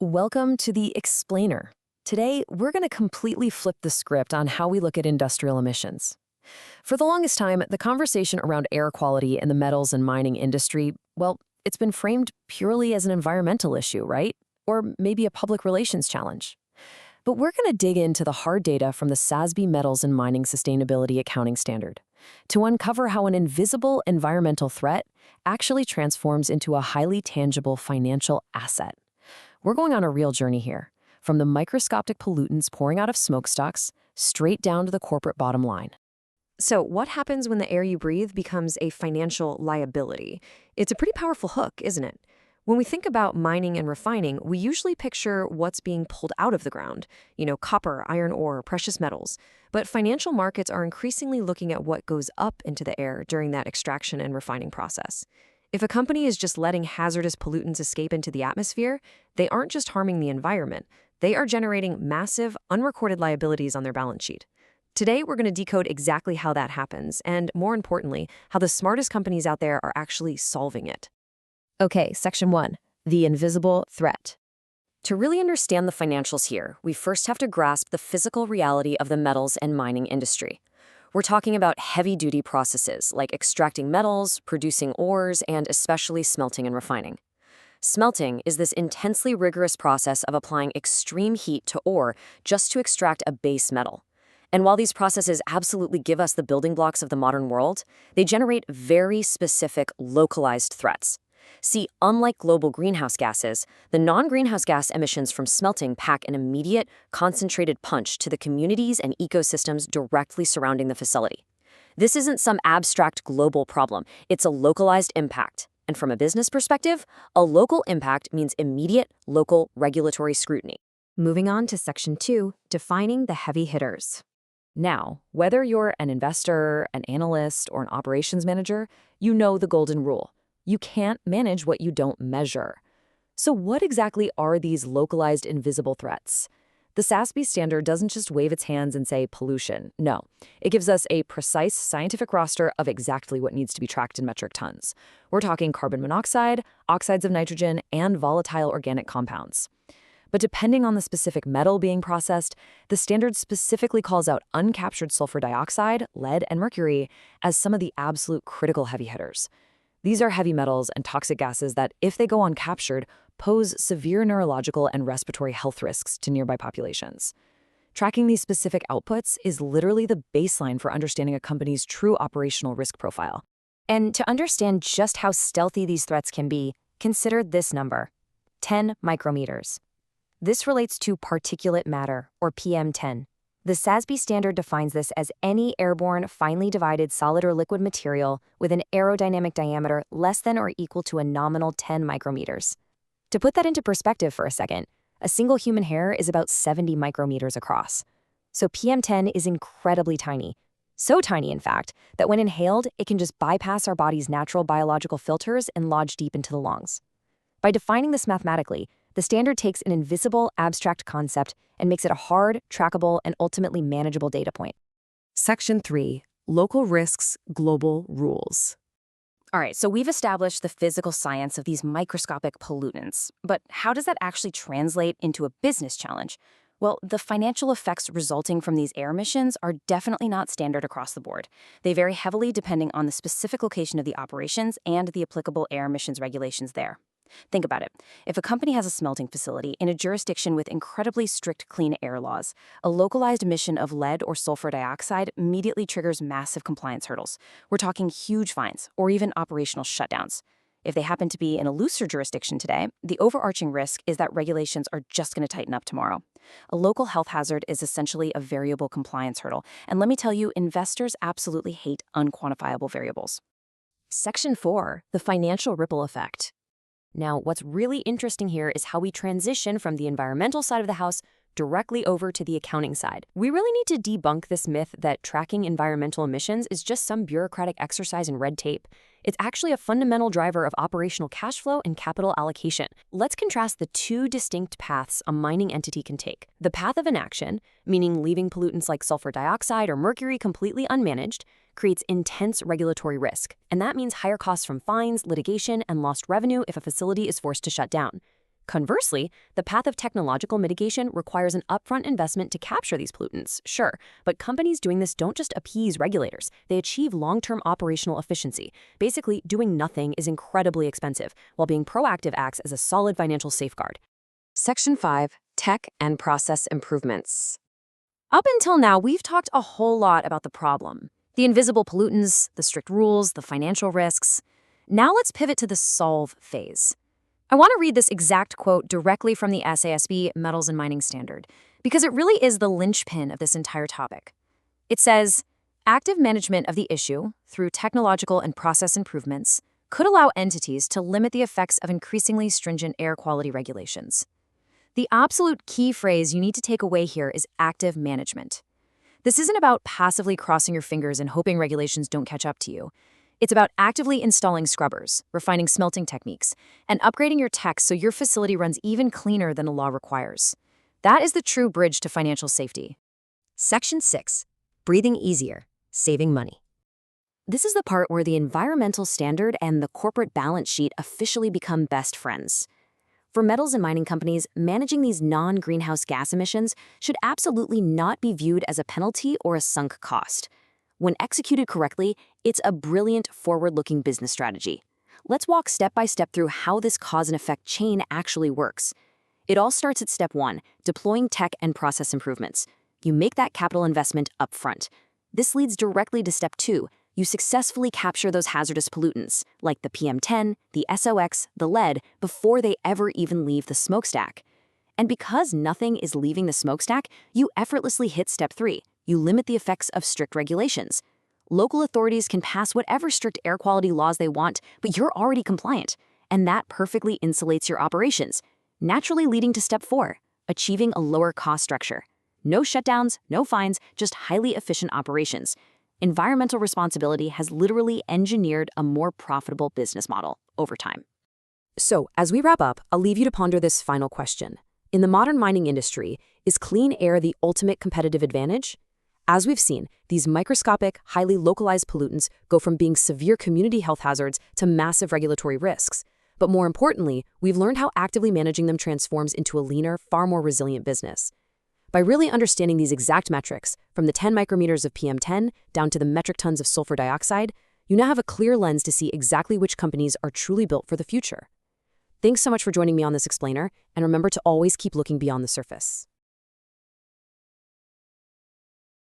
Welcome to the Explainer. Today, we're going to completely flip the script on how we look at industrial emissions. For the longest time, the conversation around air quality in the metals and mining industry, well, it's been framed purely as an environmental issue, right? Or maybe a public relations challenge. But we're going to dig into the hard data from the SASB Metals and Mining Sustainability Accounting Standard to uncover how an invisible environmental threat actually transforms into a highly tangible financial asset. We're going on a real journey here, from the microscopic pollutants pouring out of smokestacks straight down to the corporate bottom line. So what happens when the air you breathe becomes a financial liability? It's a pretty powerful hook, isn't it? When we think about mining and refining, we usually picture what's being pulled out of the ground, copper, iron ore, precious metals. But financial markets are increasingly looking at what goes up into the air during that extraction and refining process. If a company is just letting hazardous pollutants escape into the atmosphere, they aren't just harming the environment. They are generating massive, unrecorded liabilities on their balance sheet. Today, we're going to decode exactly how that happens, and more importantly, how the smartest companies out there are actually solving it. Okay, Section 1, the invisible threat. To really understand the financials here, we first have to grasp the physical reality of the metals and mining industry. We're talking about heavy-duty processes like extracting metals, producing ores, and especially smelting and refining. Smelting is this intensely rigorous process of applying extreme heat to ore just to extract a base metal. And while these processes absolutely give us the building blocks of the modern world, they generate very specific, localized threats. See, unlike global greenhouse gases, the non-greenhouse gas emissions from smelting pack an immediate, concentrated punch to the communities and ecosystems directly surrounding the facility. This isn't some abstract global problem, it's a localized impact. And from a business perspective, a local impact means immediate, local regulatory scrutiny. Moving on to Section 2, defining the heavy hitters. Now, whether you're an investor, an analyst, or an operations manager, you know the golden rule. You can't manage what you don't measure. So what exactly are these localized invisible threats? The SASB standard doesn't just wave its hands and say pollution. No, it gives us a precise scientific roster of exactly what needs to be tracked in metric tons. We're talking carbon monoxide, oxides of nitrogen, and volatile organic compounds. But depending on the specific metal being processed, the standard specifically calls out uncaptured sulfur dioxide, lead, and mercury as some of the absolute critical heavy hitters. These are heavy metals and toxic gases that, if they go uncaptured, pose severe neurological and respiratory health risks to nearby populations. Tracking these specific outputs is literally the baseline for understanding a company's true operational risk profile. And to understand just how stealthy these threats can be, consider this number: 10 micrometers. This relates to particulate matter, or PM10. The SASB standard defines this as any airborne, finely divided solid or liquid material with an aerodynamic diameter less than or equal to a nominal 10 micrometers. To put that into perspective for a second, a single human hair is about 70 micrometers across. So PM10 is incredibly tiny. So tiny, in fact, that when inhaled, it can just bypass our body's natural biological filters and lodge deep into the lungs. By defining this mathematically, the standard takes an invisible, abstract concept and makes it a hard, trackable, and ultimately manageable data point. Section 3, local risks, global rules. All right, so we've established the physical science of these microscopic pollutants, but how does that actually translate into a business challenge? Well, the financial effects resulting from these air emissions are definitely not standard across the board. They vary heavily depending on the specific location of the operations and the applicable air emissions regulations there. Think about it. If a company has a smelting facility in a jurisdiction with incredibly strict clean air laws, a localized emission of lead or sulfur dioxide immediately triggers massive compliance hurdles. We're talking huge fines or even operational shutdowns. If they happen to be in a looser jurisdiction today, the overarching risk is that regulations are just going to tighten up tomorrow. A local health hazard is essentially a variable compliance hurdle, and let me tell you, investors absolutely hate unquantifiable variables. Section 4, the financial ripple effect. Now, what's really interesting here is how we transition from the environmental side of the house directly over to the accounting side. We really need to debunk this myth that tracking environmental emissions is just some bureaucratic exercise in red tape. It's actually a fundamental driver of operational cash flow and capital allocation. Let's contrast the two distinct paths a mining entity can take. The path of inaction, meaning leaving pollutants like sulfur dioxide or mercury completely unmanaged, creates intense regulatory risk, and that means higher costs from fines, litigation, and lost revenue if a facility is forced to shut down. Conversely, the path of technological mitigation requires an upfront investment to capture these pollutants, sure, but companies doing this don't just appease regulators, they achieve long-term operational efficiency. Basically, doing nothing is incredibly expensive, while being proactive acts as a solid financial safeguard. Section 5. Tech and Process Improvements. Up until now, we've talked a whole lot about the problem. The invisible pollutants, the strict rules, the financial risks. Now let's pivot to the solve phase. I want to read this exact quote directly from the SASB Metals and Mining Standard, because it really is the linchpin of this entire topic. It says, active management of the issue through technological and process improvements could allow entities to limit the effects of increasingly stringent air quality regulations. The absolute key phrase you need to take away here is active management. This isn't about passively crossing your fingers and hoping regulations don't catch up to you. It's about actively installing scrubbers, refining smelting techniques, and upgrading your tech so your facility runs even cleaner than the law requires. That is the true bridge to financial safety. Section 6. Breathing easier, saving money. This is the part where the environmental standard and the corporate balance sheet officially become best friends. For metals and mining companies, managing these non-greenhouse gas emissions should absolutely not be viewed as a penalty or a sunk cost. When executed correctly, it's a brilliant, forward-looking business strategy. Let's walk step by step through how this cause and effect chain actually works. It all starts at step 1, deploying tech and process improvements. You make that capital investment up front. This leads directly to step 2. You successfully capture those hazardous pollutants, like the PM10, the SOx, the lead, before they ever even leave the smokestack. And because nothing is leaving the smokestack, you effortlessly hit step 3. You limit the effects of strict regulations. Local authorities can pass whatever strict air quality laws they want, but you're already compliant, and that perfectly insulates your operations, naturally leading to step 4, achieving a lower cost structure. No shutdowns, no fines, just highly efficient operations. Environmental responsibility has literally engineered a more profitable business model over time. So, as we wrap up, I'll leave you to ponder this final question. In the modern mining industry, is clean air the ultimate competitive advantage? As we've seen, these microscopic, highly localized pollutants go from being severe community health hazards to massive regulatory risks. But more importantly, we've learned how actively managing them transforms into a leaner, far more resilient business. By really understanding these exact metrics, from the 10 micrometers of PM10 down to the metric tons of sulfur dioxide, you now have a clear lens to see exactly which companies are truly built for the future. Thanks so much for joining me on this explainer, and remember to always keep looking beyond the surface.